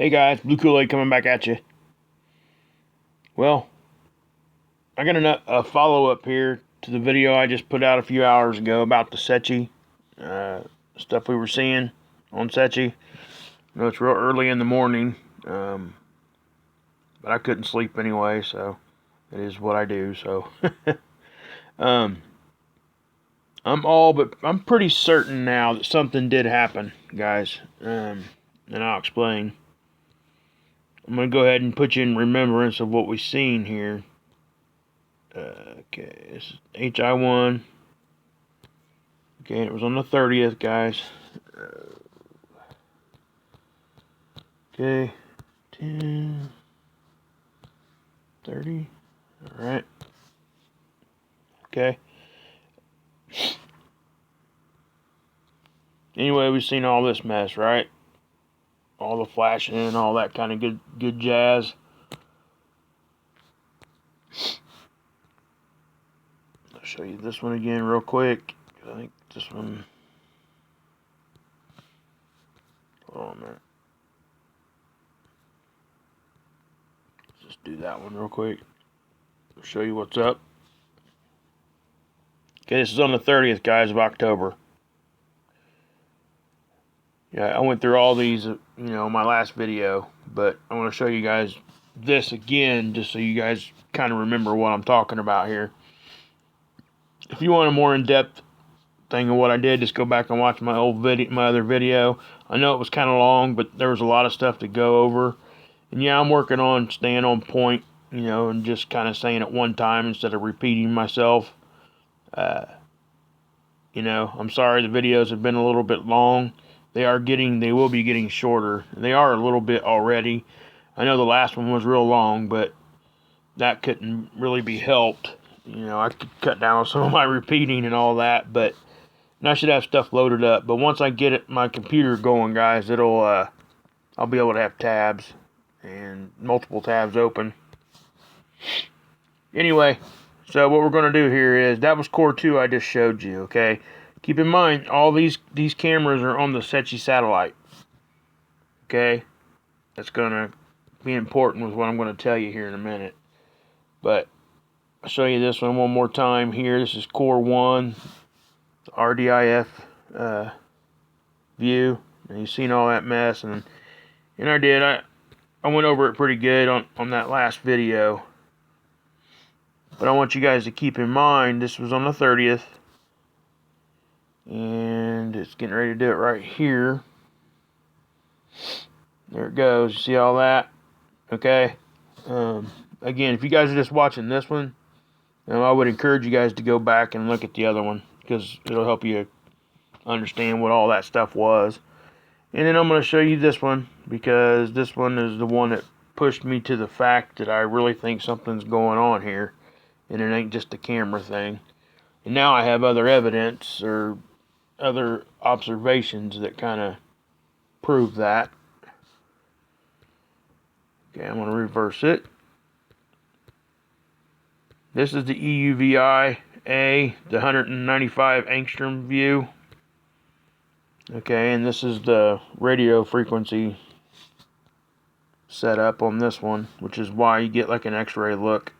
Hey guys, Blue Kool-Aid coming back at you. Well, I got a follow-up here to the video I just put out a few hours ago about the SECCHI stuff we were seeing on SECCHI. I know it's real early in the morning, but I couldn't sleep anyway, so it is what I do. So I'm pretty certain now that something did happen, guys, and I'll explain. I'm going to go ahead and put you in remembrance of what we've seen here. Okay, this is HI1. Okay, it was on the 30th, guys. Okay, 10, 30. Alright. Okay. Anyway, we've seen all this mess, right? All the flashing and all that kind of good jazz. I'll show you this one again real quick. I think this one. Hold on a minute. Let's just do that one real quick. I'll show you what's up. Okay, this is on the 30th, guys, of October. Yeah, I went through all these, my last video, but I want to show you guys this again, just so you guys kind of remember what I'm talking about here. If you want a more in-depth thing of what I did, just go back and watch my other video. I know it was kind of long, but there was a lot of stuff to go over. And yeah, I'm working on staying on point, and just kind of saying it one time instead of repeating myself. I'm sorry the videos have been a little bit long. They will be getting shorter. They are a little bit already. I know the last one was real long, but that couldn't really be helped. I could cut down some of my repeating and all that, but I should have stuff loaded up. But once I get my computer going, guys, I'll be able to have tabs and multiple tabs open. Anyway, so what we're going to do here is, that was core 2 I just showed you, okay? Keep in mind, all these cameras are on the SECCHI satellite. Okay? That's going to be important with what I'm going to tell you here in a minute. But I'll show you this one more time here. This is core 1, RDIF view. And you've seen all that mess. And I went over it pretty good on that last video. But I want you guys to keep in mind, this was on the 30th. And it's getting ready to do it right here. There it goes. You see all that? Okay. Again, if you guys are just watching this one, I would encourage you guys to go back and look at the other one, because it'll help you understand what all that stuff was. And then I'm going to show you this one, because this one is the one that pushed me to the fact that I really think something's going on here, and it ain't just a camera thing. And now I have other evidence or other observations that kind of prove that. Okay, I'm going to reverse it. This is the EUVI-A, the 195 angstrom view. Okay, and this is the radio frequency setup on this one, which is why you get like an X-ray look.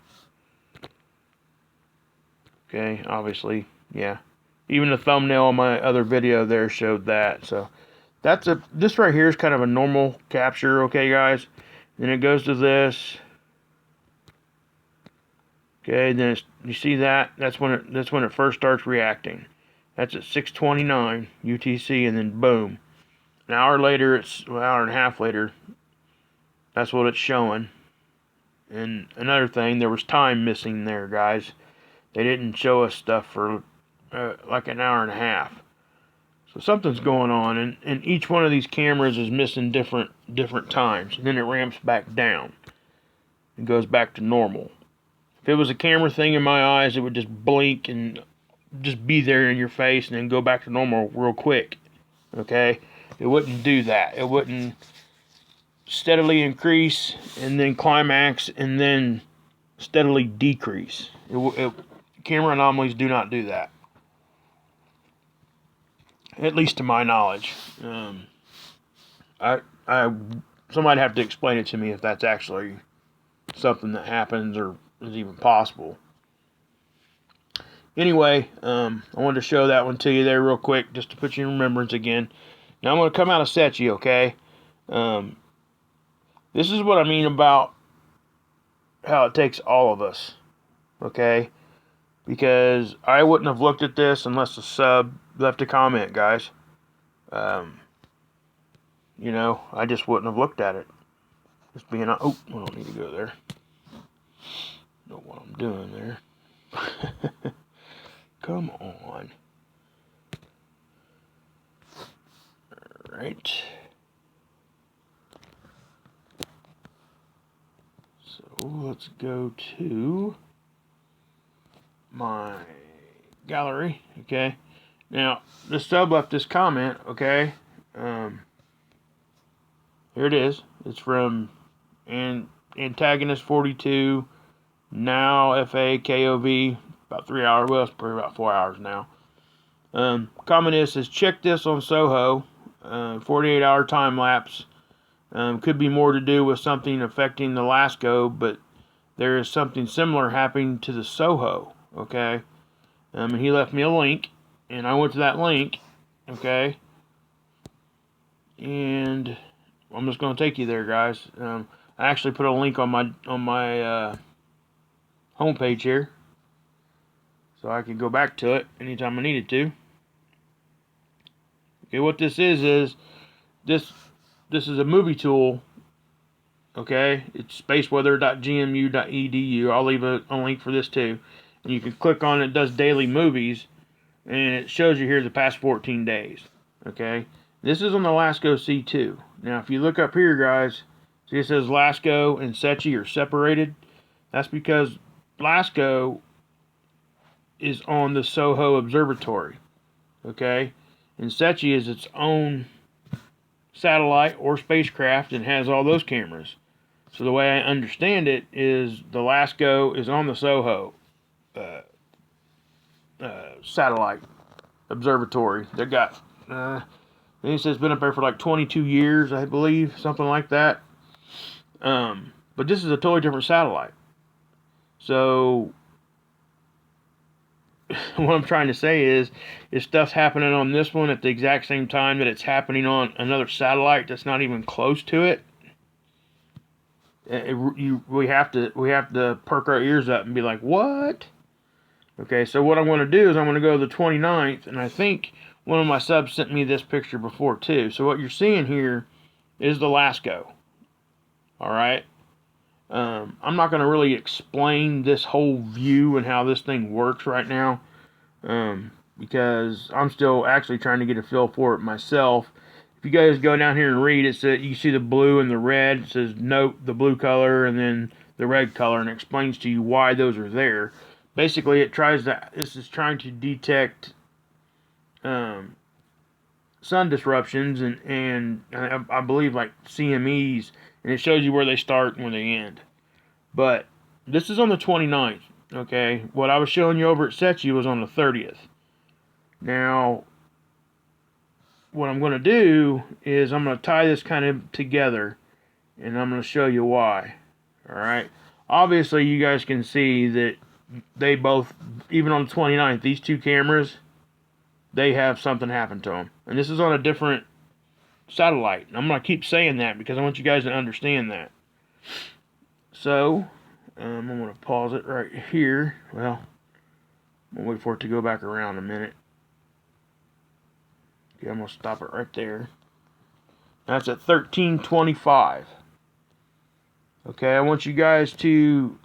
Okay, obviously, yeah. Even the thumbnail on my other video there showed that. So this right here is kind of a normal capture, okay, guys. Then it goes to this. Okay, then you see that? That's when it first starts reacting. That's at 6:29 UTC, and then boom. An hour later, an hour and a half later, that's what it's showing. And another thing, there was time missing there, guys. They didn't show us stuff for like an hour and a half. So something's going on, and each one of these cameras is missing different times, and then it ramps back down. It goes back to normal. If it was a camera thing in my eyes, it would just blink and just be there in your face and then go back to normal real quick. Okay? It wouldn't do that. It wouldn't steadily increase and then climax and then steadily decrease. Camera anomalies do not do that. At least to my knowledge. I somebody'd have to explain it to me if that's actually something that happens or is even possible. Anyway, I wanted to show that one to you there real quick, just to put you in remembrance again. Now I'm going to come out of SECCHI, okay? This is what I mean about how it takes all of us, okay? Because I wouldn't have looked at this unless the sub left a comment, guys. You know, I just wouldn't have looked at it. Just being, oh, I don't need to go there. Know what I'm doing there. Come on. Alright. So let's go to my gallery. Okay. Now, the sub left this comment, okay. Here it is. It's from Antagonist 42, now FAKOV, about 3 hours, well, it's probably about 4 hours now. Comment is, says, check this on Soho, 48-hour time lapse. Could be more to do with something affecting the Lasco, but there is something similar happening to the Soho, okay? And he left me a link, and I went to that link, okay? And I'm just going to take you there, guys. I actually put a link on my homepage here, so I can go back to it anytime I needed to. Okay, what this is this is a movie tool. Okay, it's spaceweather.gmu.edu. I'll leave a link for this too, and you can click on it. It does daily movies, and it shows you here the past 14 days. Okay, this is on the Lasco C2. Now, if you look up here, guys, see it says Lasco and SECCHI are separated. That's because Lasco is on the SOHO Observatory. Okay, and SECCHI is its own satellite or spacecraft and has all those cameras. So the way I understand it is the Lasco is on the SOHO satellite observatory. They got, he says it's been up there for like 22 years, I believe, something like that. But this is a totally different satellite. So what I'm trying to say is, if stuff's happening on this one at the exact same time that it's happening on another satellite that's not even close to it, we have to perk our ears up and be like, what? Okay, so what I'm going to do is I'm going to go to the 29th, and I think one of my subs sent me this picture before too. So what you're seeing here is the Lasco. All right. I'm not going to really explain this whole view and how this thing works right now, because I'm still actually trying to get a feel for it myself. If you guys go down here and read, it says, you see the blue and the red. It says note the blue color and then the red color, and it explains to you why those are there. Basically, this is trying to detect sun disruptions and I believe like CMEs, and it shows you where they start and where they end. But this is on the 29th, okay? What I was showing you over at SECCHI was on the 30th. Now, what I'm going to do is I'm going to tie this kind of together, and I'm going to show you why. Alright? Obviously, you guys can see that they both, even on the 29th, these two cameras, they have something happen to them. And this is on a different satellite. And I'm going to keep saying that because I want you guys to understand that. So, I'm going to pause it right here. Well, I'm going to wait for it to go back around a minute. Okay, I'm going to stop it right there. That's at 1325. Okay, I want you guys to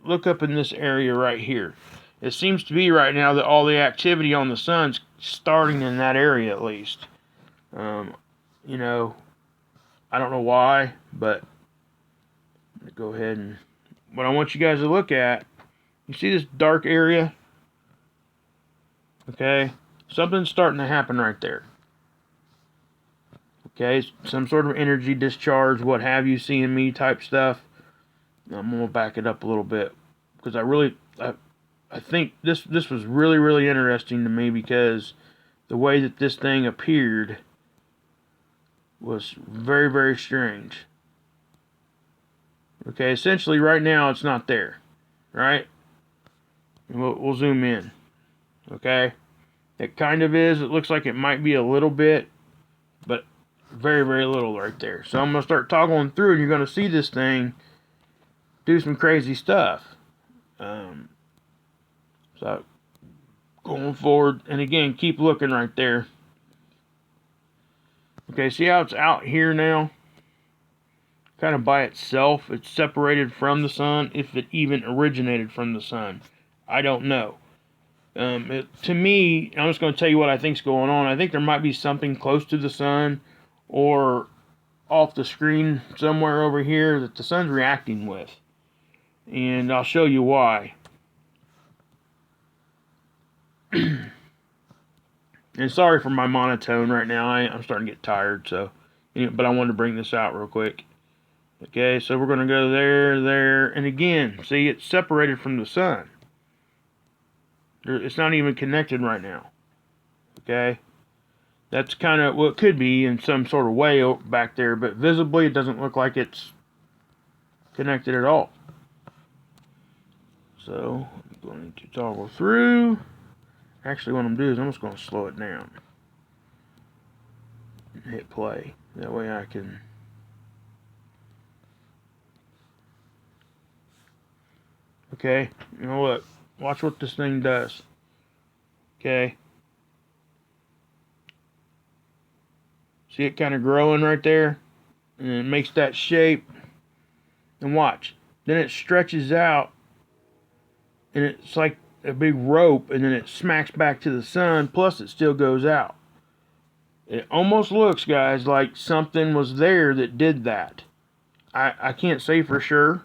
look up in this area right here. It seems to be right now that all the activity on the sun's starting in that area at least. You know, I don't know why, but I'm going to go ahead and what I want you guys to look at, you see this dark area? Okay, something's starting to happen right there. Okay, some sort of energy discharge, what have you, seeing me type stuff. I'm going to back it up a little bit because I think this was really interesting to me because the way that this thing appeared was very strange. Okay, essentially right now it's not there, right? We'll zoom in, okay? It kind of is. It looks like it might be a little bit, but very, very little right there. So I'm going to start toggling through, and you're going to see this thing do some crazy stuff. So going forward, and again, keep looking right there. Okay, see how it's out here now? Kind of by itself. It's separated from the sun, if it even originated from the sun. I don't know. To me, I'm just going to tell you what I think's going on. I think there might be something close to the sun or off the screen somewhere over here that the sun's reacting with. And I'll show you why. And sorry for my monotone right now. I'm starting to get tired, so but I wanted to bring this out real quick. Okay, so we're going to go there, and again, see, it's separated from the sun. It's not even connected right now. Okay, that's kind of what it could be in some sort of way back there, but visibly it doesn't look like it's connected at all. So I'm going to toggle through. Actually, what I'm going to do is I'm just going to slow it down and hit play. That way I can... Okay, you know what? Watch what this thing does. Okay. See it kind of growing right there? And it makes that shape. And watch. Then it stretches out. And it's like a big rope. And then it smacks back to the sun. Plus it still goes out. It almost looks, guys, like something was there that did that. I can't say for sure.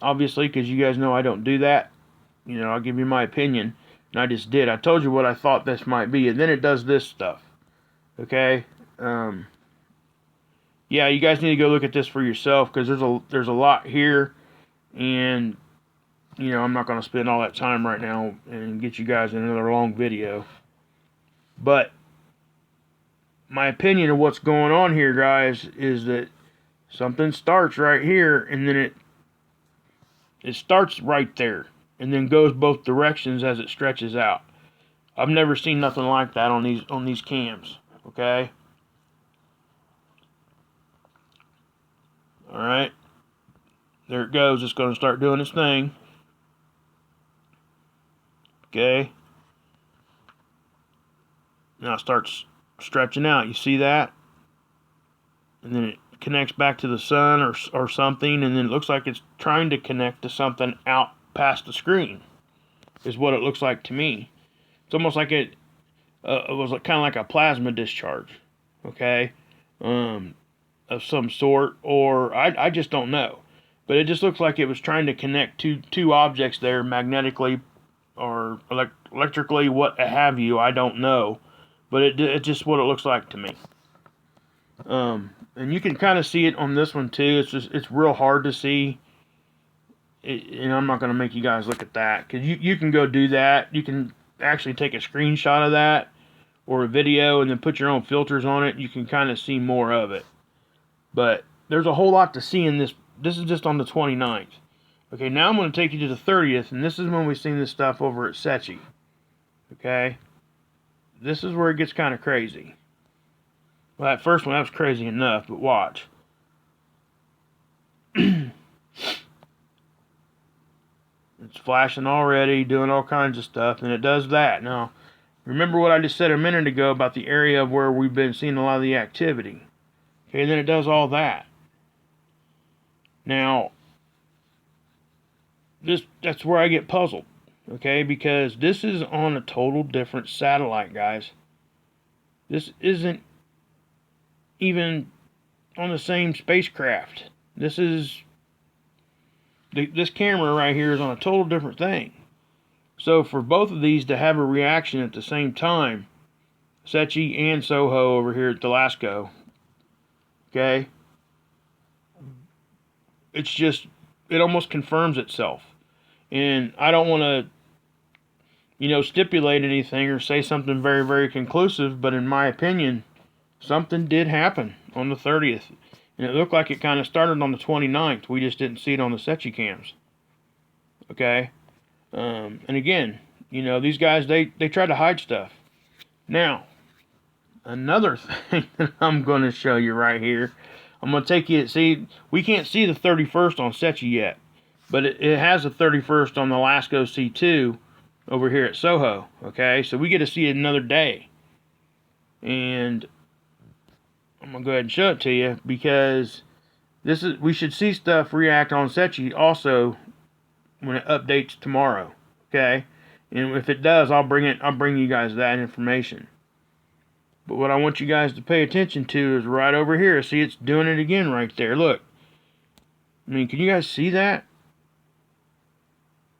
Obviously, because you guys know I don't do that. You know, I'll give you my opinion. And I just did. I told you what I thought this might be. And then it does this stuff. Okay? Yeah, you guys need to go look at this for yourself. Because there's a lot here. And, you know, I'm not going to spend all that time right now and get you guys another long video. But my opinion of what's going on here, guys, is that something starts right here. And then it starts right there. And then goes both directions as it stretches out. I've never seen nothing like that on these cams. Okay? Alright. There it goes. It's going to start doing its thing. Okay? Now it starts stretching out. You see that? And then it connects back to the sun or something. And then it looks like it's trying to connect to something out past the screen. Is what it looks like to me. It's almost like it was kind of like a plasma discharge. Okay? Of some sort, or I just don't know, but it just looks like it was trying to connect two objects there magnetically or electrically, what have you. I don't know, but it's just what it looks like to me. And you can kind of see it on this one too. It's real hard to see. And I'm not going to make you guys look at that, because you can go do that. You can actually take a screenshot of that or a video and then put your own filters on it. You can kind of see more of it. But there's a whole lot to see in this. This is just on the 29th. Okay, now I'm going to take you to the 30th, and this is when we've seen this stuff over at SECCHI. Okay? This is where it gets kind of crazy. Well, that first one, that was crazy enough, but watch. It's flashing already, doing all kinds of stuff, and it does that. Now, remember what I just said a minute ago about the area of where we've been seeing a lot of the activity. Okay, and then it does all that. Now, that's where I get puzzled. Okay, because this is on a total different satellite, guys. This isn't even on the same spacecraft. This camera right here is on a total different thing. So for both of these to have a reaction at the same time, SECCHI and SOHO over here at the Lasco, okay, it's just, it almost confirms itself. And I don't want to, you know, stipulate anything or say something very, very conclusive, but in my opinion, something did happen on the 30th. And it looked like it kind of started on the 29th. We just didn't see it on the SECCHI cams. Okay? And again, you know, these guys, they try to hide stuff. Now, another thing that I'm going to show you right here. I'm going to take you, see, we can't see the 31st on SECCHI yet. But it has the 31st on the Lasco C2 over here at SOHO. Okay? So we get to see it another day. And I'm going to go ahead and show it to you because we should see stuff react on SECCHI also when it updates tomorrow. Okay? And if it does, I'll bring you guys that information. But what I want you guys to pay attention to is right over here. See, it's doing it again right there. Look. I mean, can you guys see that?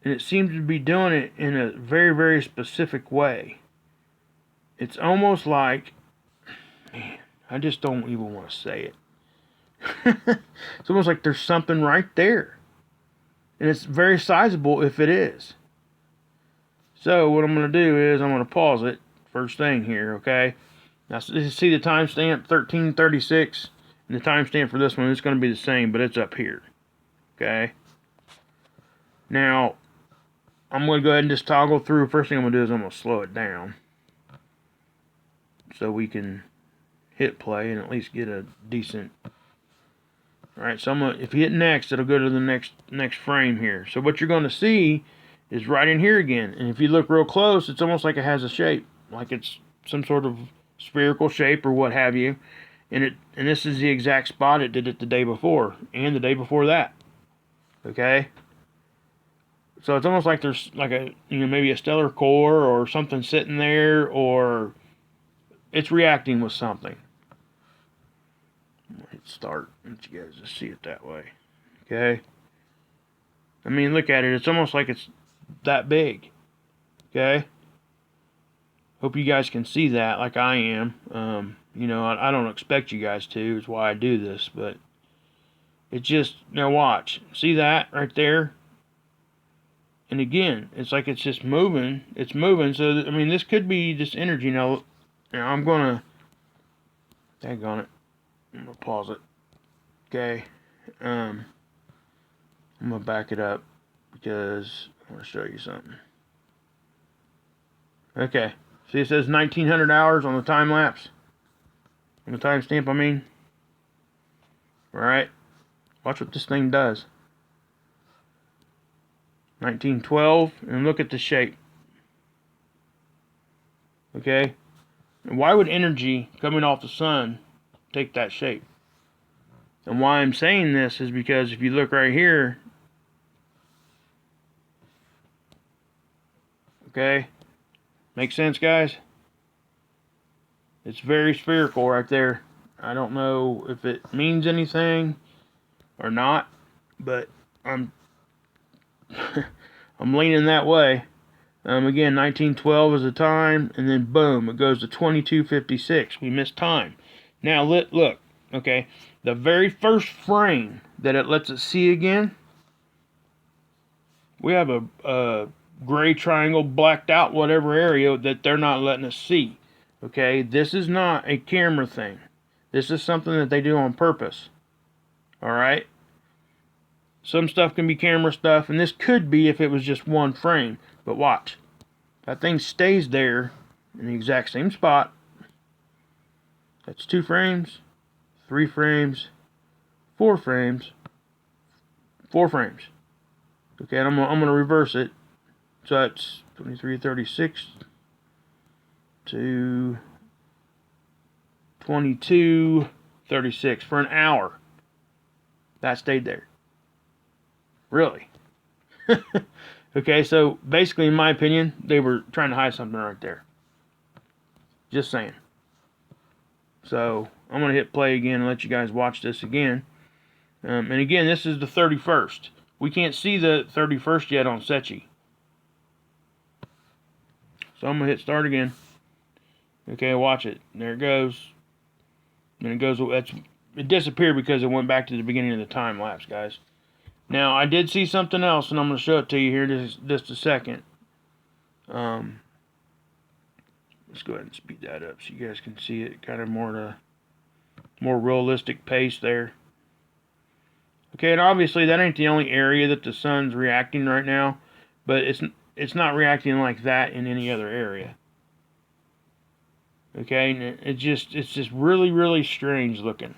And it seems to be doing it in a very, very specific way. It's almost like, man, I just don't even want to say it. It's almost like there's something right there. And it's very sizable if it is. So what I'm going to do is I'm going to pause it first thing here, okay? Now see the timestamp 1336, and the timestamp for this one is going to be the same, but it's up here. Okay? Now I'm going to go ahead and just toggle through. First thing I'm going to do is I'm going to slow it down so we can hit play and at least get a decent. Alright, so if you hit next, it'll go to the next frame here. So what you're going to see is right in here again. And if you look real close, it's almost like it has a shape. Like it's some sort of spherical shape or what have you. And this is the exact spot it did it the day before. And the day before that. Okay? So it's almost like there's like maybe a stellar core or something sitting there, or it's reacting with something. Hit start. I want you guys to see it that way. Okay? I mean, look at it. It's almost like it's that big. Okay? Hope you guys can see that like I am. You know, I don't expect you guys to. Is why I do this. But it just, now watch. See that right there? And again, it's like it's just moving. It's moving. So, I mean, this could be just energy. Now I'm going to, daggone it. I'm going to pause it. Okay. I'm going to back it up because I want to show you something. Okay. See, it says 1900 hours on the time lapse. On the timestamp, I mean. Alright. Watch what this thing does. 1912, and look at the shape. Okay? And why would energy coming off the sun take that shape? And why I'm saying this is because if you look right here, okay, make sense, guys? It's very spherical right there. I don't know if it means anything or not, but I'm I'm leaning that way. Again, 1912 is the time, and then boom, it goes to 22:56. We missed time. Now look, okay, the very first frame that it lets us see again, we have a gray triangle, blacked out whatever area that they're not letting us see. Okay, this is not a camera thing. This is something that they do on purpose. All right. Some stuff can be camera stuff, and this could be if it was just one frame. But watch. That thing stays there in the exact same spot. That's 2 frames, 3 frames, 4 frames, 4 frames. Okay, and I'm gonna reverse it. So that's 23:36 to 22:36 for an hour. That stayed there. Really? Okay, so basically, in my opinion, they were trying to hide something right there. Just saying. So I'm going to hit play again and let you guys watch this again. And again, this is the 31st. We can't see the 31st yet on SECCHI. So I'm going to hit start again. Okay, watch it. There it goes. And it goes, it disappeared because it went back to the beginning of the time lapse, guys. Now, I did see something else, and I'm going to show it to you here just a second. Let's go ahead and speed that up so you guys can see it kind of more at a more realistic pace there. Okay, and obviously that ain't the only area that the sun's reacting right now, but it's not reacting like that in any other area. Okay, and it's just really, really strange looking.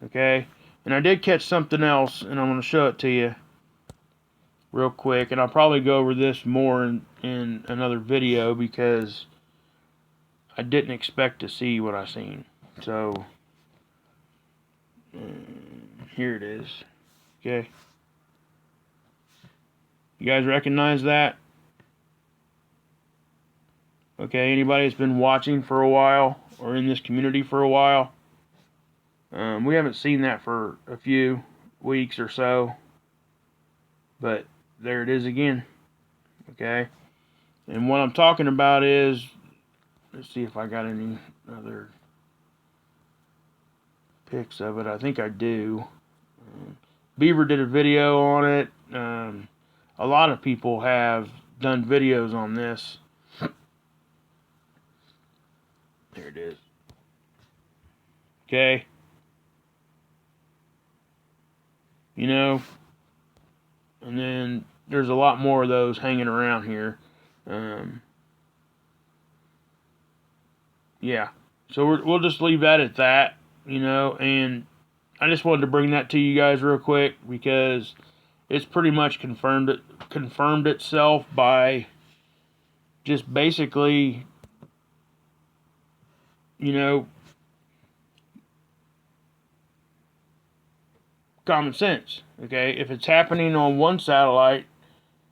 Okay, and I did catch something else, and I'm going to show it to you real quick, and I'll probably go over this more in another video because I didn't expect to see what I seen. So here it is. Okay, you guys recognize that? Okay, anybody that's been watching for a while or in this community for a while, we haven't seen that for a few weeks or so, but there it is again. Okay, and what I'm talking about is, let's see if I got any other pics of it. I think I do. Beaver did a video on it. A lot of people have done videos on this. There it is. Okay. You know, and then there's a lot more of those hanging around here. Yeah. So we'll just leave that at that, you know, and I just wanted to bring that to you guys real quick because it's pretty much confirmed itself by just basically, you know, common sense. Okay, if it's happening on one satellite,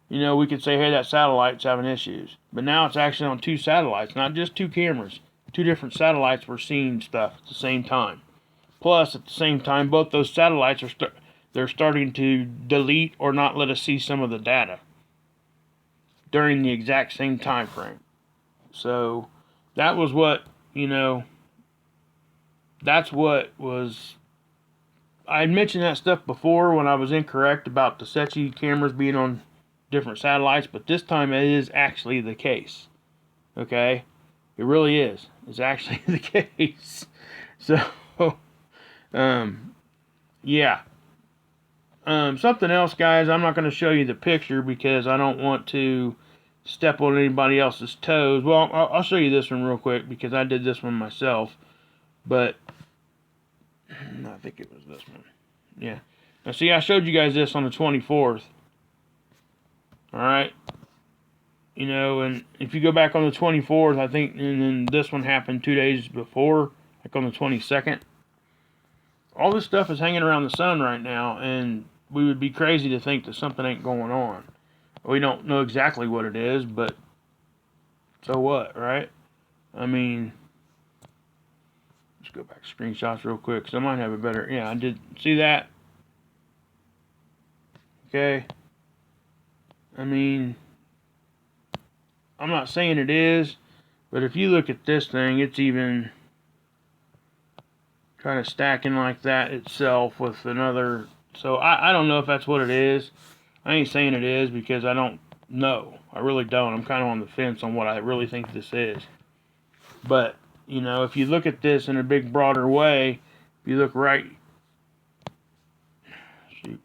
you know, we could say, hey, that satellite's having issues. But now it's actually on two satellites, not just two cameras. Two different satellites were seeing stuff at the same time. Plus, at the same time, both those satellites are they're starting to delete or not let us see some of the data during the exact same time frame. So that was what, you know, that's what was. I had mentioned that stuff before when I was incorrect about the SECCHI cameras being on different satellites, but this time it is actually the case. Okay? It really is. It's actually the case. So, yeah. Something else, guys, I'm not going to show you the picture because I don't want to step on anybody else's toes. Well, I'll show you this one real quick because I did this one myself. But, I think it was this one. Yeah. Now, see, I showed you guys this on the 24th. Alright? You know, and if you go back on the 24th, I think, and then this one happened 2 days before, like on the 22nd. All this stuff is hanging around the sun right now, and we would be crazy to think that something ain't going on. We don't know exactly what it is, but so what, right? I mean, let's go back to screenshots real quick, because I might have a better, yeah, I did see that. Okay. I mean, I'm not saying it is, but if you look at this thing, it's even kind of stacking like that itself with another. So I don't know if that's what it is. I ain't saying it is because I don't know. I really don't. I'm kind of on the fence on what I really think this is. But, you know, if you look at this in a big broader way, if you look right, shoot,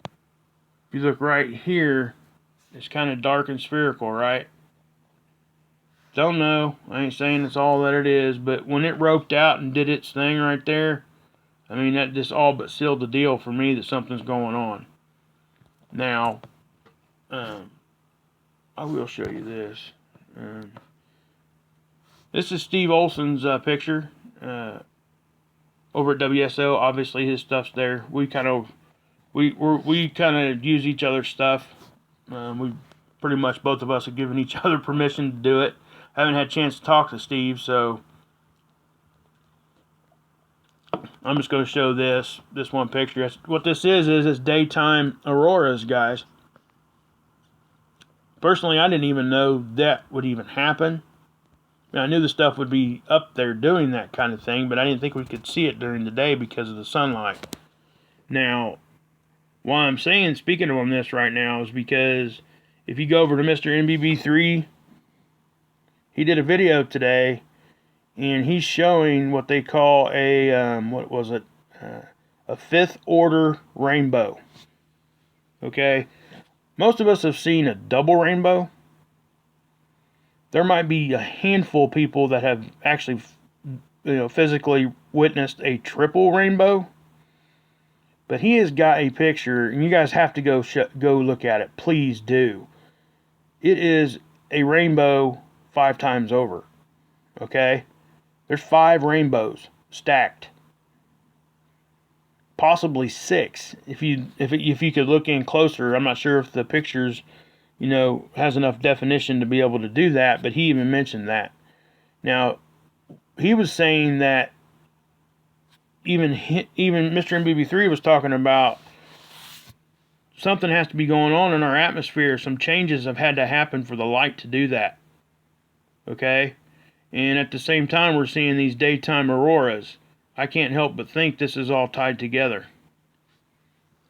if you look right here, it's kind of dark and spherical, right? Don't know. I ain't saying it's all that it is, but when it roped out and did its thing right there, I mean, that just all but sealed the deal for me that something's going on. Now, I will show you this. This is Steve Olson's picture over at WSO. Obviously, his stuff's there. We kind of use each other's stuff. We pretty much both of us have given each other permission to do it. I haven't had a chance to talk to Steve, so I'm just going to show this one picture. What this is daytime auroras, guys. Personally, I didn't even know that would even happen. I mean, I knew the stuff would be up there doing that kind of thing, but I didn't think we could see it during the day because of the sunlight. Now, why I'm speaking on this right now is because if you go over to Mr. MBB3, he did a video today, and he's showing what they call a, what was it? a fifth order rainbow. Okay? Most of us have seen a double rainbow. There might be a handful of people that have actually, physically witnessed a triple rainbow. But he has got a picture, and you guys have to go look at it. Please do. It is a rainbow 5 times over. Okay? There's 5 rainbows stacked. Possibly 6. If you could look in closer, I'm not sure if the pictures, has enough definition to be able to do that, but he even mentioned that. Now, he was saying that even Mr. MBB3 was talking about something has to be going on in our atmosphere. Some changes have had to happen for the light to do that. Okay? And at the same time, we're seeing these daytime auroras. I can't help but think this is all tied together.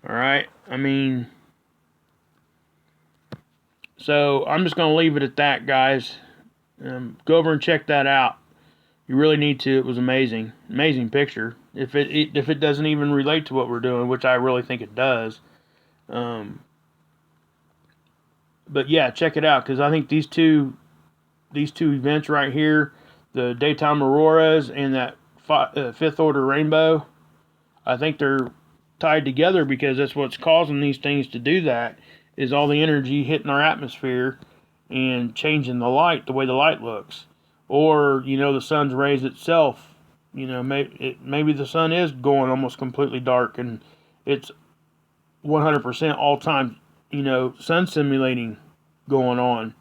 Alright? I mean, so I'm just going to leave it at that, guys. Go over and check that out. You really need to. It was amazing. Amazing picture. If it doesn't even relate to what we're doing, which I really think it does. But yeah, check it out, because I think these two events right here, the daytime auroras and that fifth order rainbow, I think they're tied together, because that's what's causing these things to do that, is all the energy hitting our atmosphere and changing the light, the way the light looks. Or, the sun's rays itself, maybe the sun is going almost completely dark, and it's 100% all-time, sun simulating going on.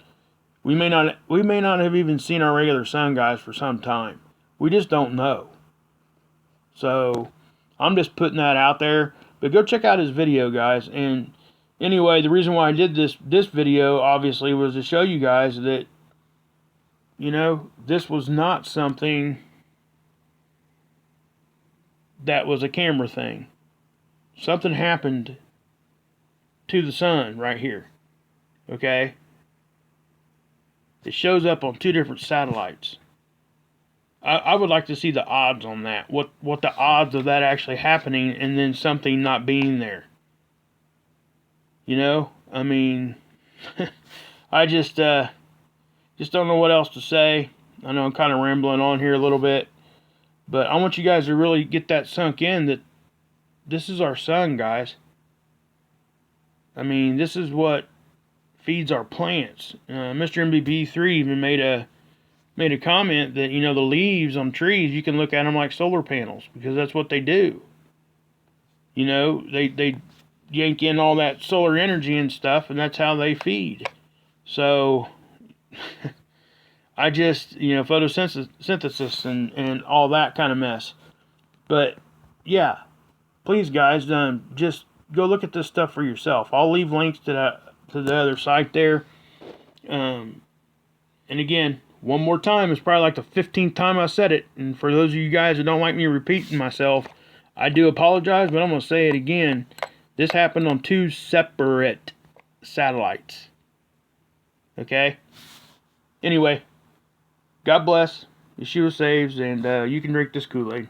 We may not have even seen our regular sun, guys, for some time. We just don't know. So, I'm just putting that out there. But go check out his video, guys. And anyway, the reason why I did this video, obviously, was to show you guys that, this was not something that was a camera thing. Something happened to the sun right here. Okay? It shows up on 2 different satellites. I would like to see the odds on that. What the odds of that actually happening and then something not being there. I mean, I just don't know what else to say. I know I'm kind of rambling on here a little bit, but I want you guys to really get that sunk in, that this is our sun, guys. I mean, this is what feeds our plants. Mr. MBB3 even made a comment that, the leaves on trees, you can look at them like solar panels, because that's what they do. They yank in all that solar energy and stuff, and that's how they feed. So, I just, photosynthesis and all that kind of mess. But, yeah, please, guys, just go look at this stuff for yourself. I'll leave links to the other site there. And again, one more time, it's probably like the 15th time I said it. And for those of you guys that don't like me repeating myself, I do apologize, but I'm going to say it again. This happened on 2 separate satellites. Okay? Anyway, God bless. Yeshua saves, and you can drink this Kool-Aid.